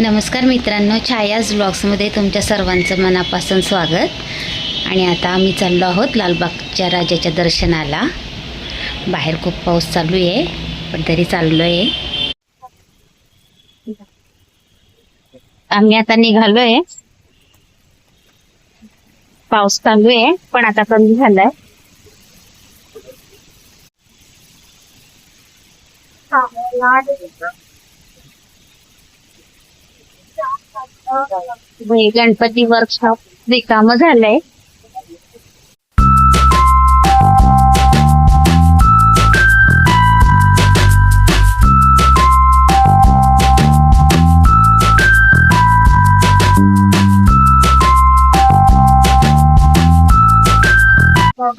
नमस्कार मित्रांनो, छायाज ब्लॉग्समध्ये तुमच्या सर्वांचं मनापासून स्वागत. आणि आता आम्ही चाललो आहोत लालबागच्या राजाच्या दर्शनाला. बाहेर खूप पाऊस चालू आहे, पण तरी चाललो आहे. आम्ही आता निघालोय. पाऊस चालू आहे, पण आता कमी झालाय. गणपती वर्कशॉप रिकाम झालंय.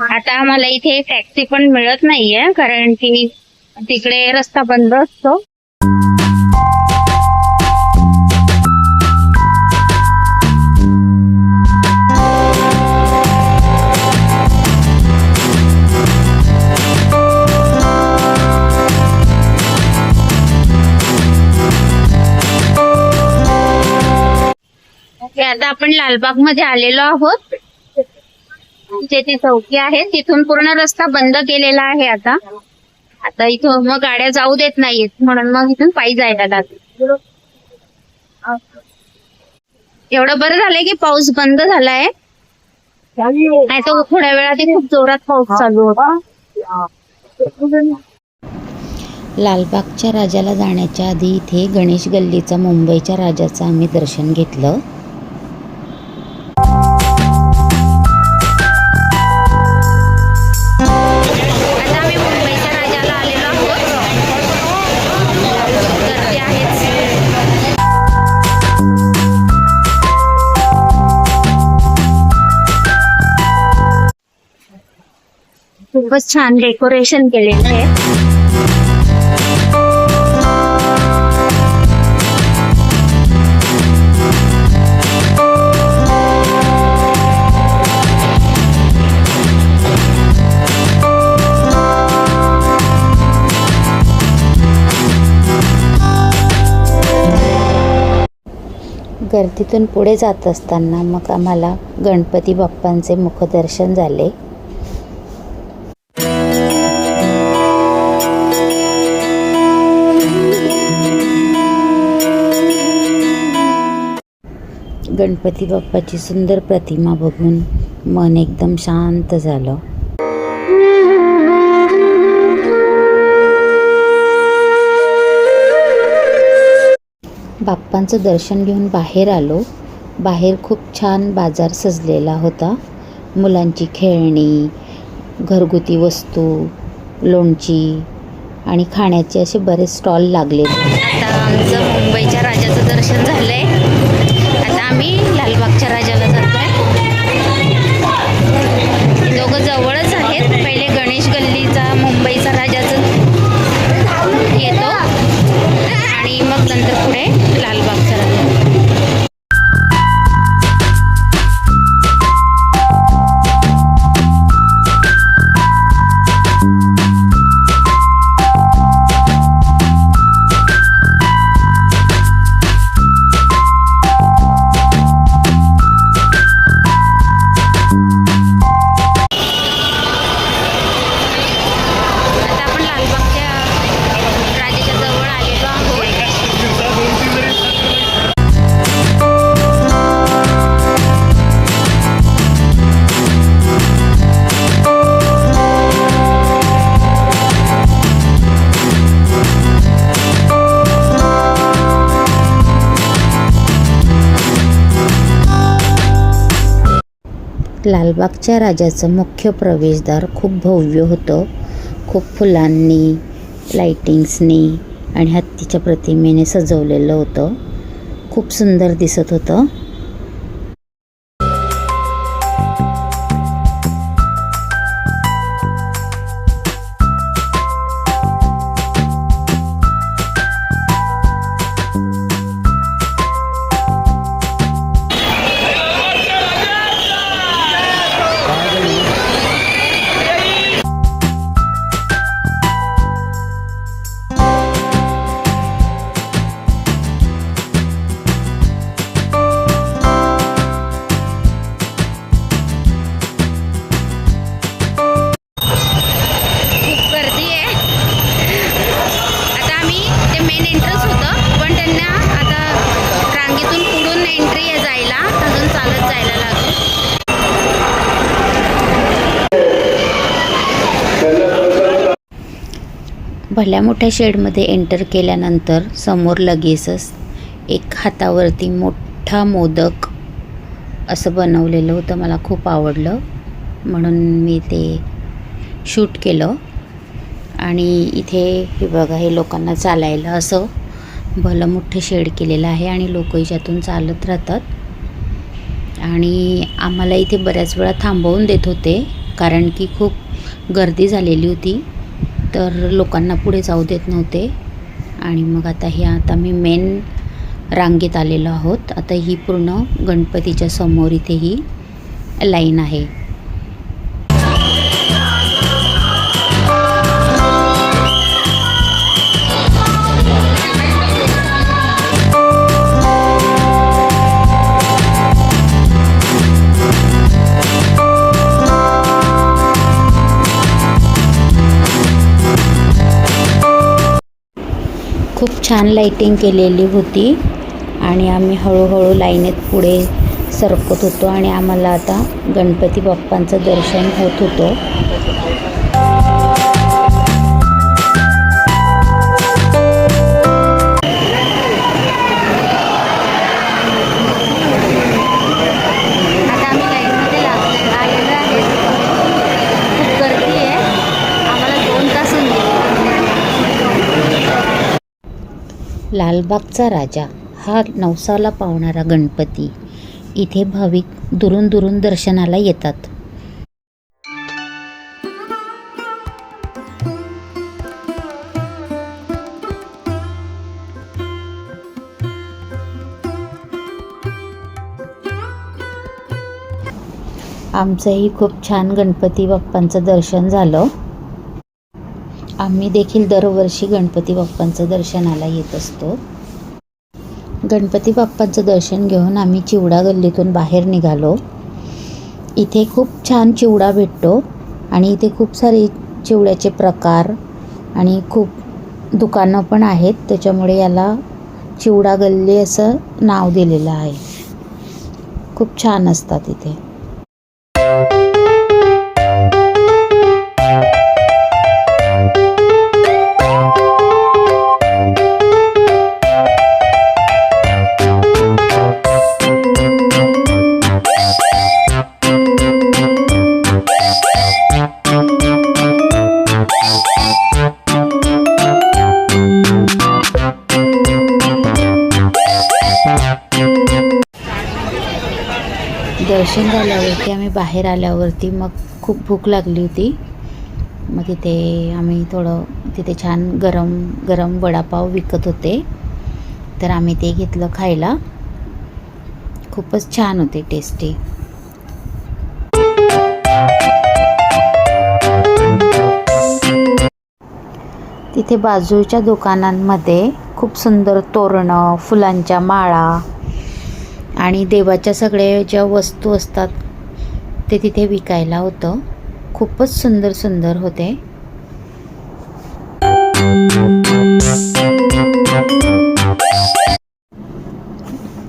आता आम्हाला इथे टॅक्सी पण मिळत नाहीये, कारण की तिकडे रस्ता बंद असतो. आता आपण लालबाग मध्ये आलेलो आहोत. जेथे चौकी आहे तिथून पूर्ण रस्ता बंद केलेला आहे. आता इथून मग गाड्या जाऊ देत नाहीत, म्हणून मग इथून पायी जायला लागेल. एवढं बरं झालंय की पाऊस बंद झालाय, नाही तर थोड्या वेळात खूप जोरात पाऊस चालू होता. लालबागच्या राजाला जाण्याच्या आधी इथे गणेश गल्लीचा मुंबईच्या राजाचं आम्ही दर्शन घेतलं. खूपच छान डेकोरेशन केलेलं आहे. गर्दीतून पुढे जात असताना मग आम्हाला गणपती बाप्पांचे मुखदर्शन झाले. गणपती बाप्पाची सुंदर प्रतिमा बघून मन एकदम शांत झालं. बाप्पांचं दर्शन घेऊन बाहेर आलो. बाहेर खूप छान बाजार सजलेला होता. मुलांची खेळणी, घरगुती वस्तू, लोणची आणि खाण्याचे असे बरेच स्टॉल लागले. आता आमचं मुंबईच्या राजाचं दर्शन झालंय. आता आम्ही लालबागच्या राजाला जातोय. दोघं जवळच आहेत. पहिले गणेश गल्लीचा मुंबईचा राजाचं येतो आणि मग नंतर पुढे लालबागचा राजा. लालबागच्या राजाचं मुख्य प्रवेशद्वार खूप भव्य होतं. खूप फुलांनी, लाइटिंग्सनी आणि हत्तीच्या प्रतिमेने सजवलेलं होतं. खूप सुंदर दिसत होतं. भल्या मोठ्या शेडमध्ये एंटर केल्यानंतर समोर लगेचच एक हातावरती मोठा मोदक असं बनवलेलं होतं. मला खूप आवडलं म्हणून मी ते शूट केलं. आणि इथे हे बघा, हे लोकांना चालायला असं भलं मोठे शेड केलेलं आहे आणि लोक याच्यातून चालत राहतात. आणि आम्हाला इथे बऱ्याच वेळा थांबवून देत होते कारण की खूप गर्दी झालेली होती, तर लोकांना पुढे जाऊ देत नव्हते. आणि मग आता मी मेन रांगेत आलेलो आहोत. आता ही पूर्ण गणपतीच्या समोर इथे ही लाईन आहे. खूप छान लाईटिंग केलेली होती आणि आम्ही हळूहळू लाईनीत पुढे सरकत होतो आणि आम्हाला आता गणपती बाप्पांचं दर्शन होत होतं. आता आम्ही लाईनमध्ये आलेलो आहे. खूप गर्दी आहे. आम्हाला 2 तास होऊन गेले. लालबागचा राजा हा नवसाला पावणारा गणपती इथे भाविक दुरून दुरून दर्शनाला येतात. आमचंही खूप छान गणपती बाप्पांचं दर्शन झालं. आम्ही देखील दरवर्षी गणपती बाप्पांचं दर्शनाला येत असतो. गणपती बाप्पांचं दर्शन घेऊन आम्ही चिवडा गल्लीतून बाहेर निघालो. इथे खूप छान चिवडा भेटतो आणि इथे खूप सारे चिवड्याचे प्रकार आणि खूप दुकानं पण आहेत, त्याच्यामुळे याला चिवडा गल्ली असं नाव दिलेलं आहे. खूप छान असतात इथे. दर्शन झाल्यावरती आम्ही बाहेर आल्यावरती मग खूप भूक लागली होती. मग तिथे आम्ही तिथे छान गरम गरम वडापाव विकत होते, तर आम्ही ते घेतलं खायला. खूपच छान होते, टेस्टी. तिथे बाजूच्या दुकानांमध्ये खूप सुंदर तोरणं, फुलांच्या माळा आणि देवाच्या सगळे ज्या वस्तू असतात ते तिथे विकायला होतं. खूपच सुंदर सुंदर होते.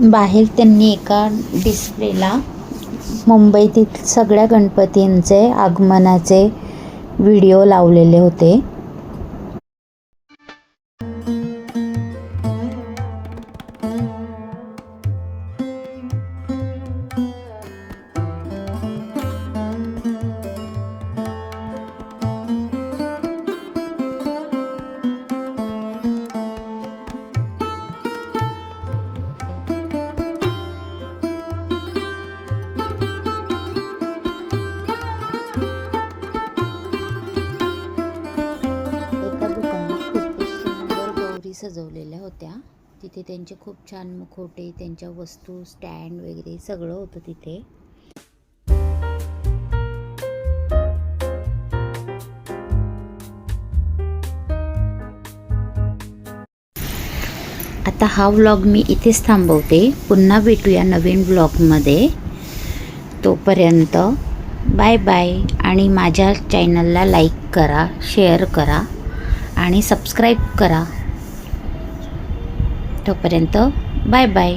बाहेर त्यांनी एका डिस्प्लेला मुंबईतील सगळ्या गणपतींचे आगमनाचे व्हिडिओ लावलेले होते. सजवलेल्या होत्या. तिथे त्यांचे खूप छान मुखवटे, त्यांच्या वस्तू, स्टँड वगैरे सगळं होतं तिथे. आता हा व्लॉग मी इथेच थांबवते. पुन्हा भेटूया नवीन व्लॉगमध्ये. तोपर्यंत बाय बाय. आणि माझ्या चॅनलला लाईक करा, शेअर करा आणि सबस्क्राईब करा. तोपर्यंत बाय बाय.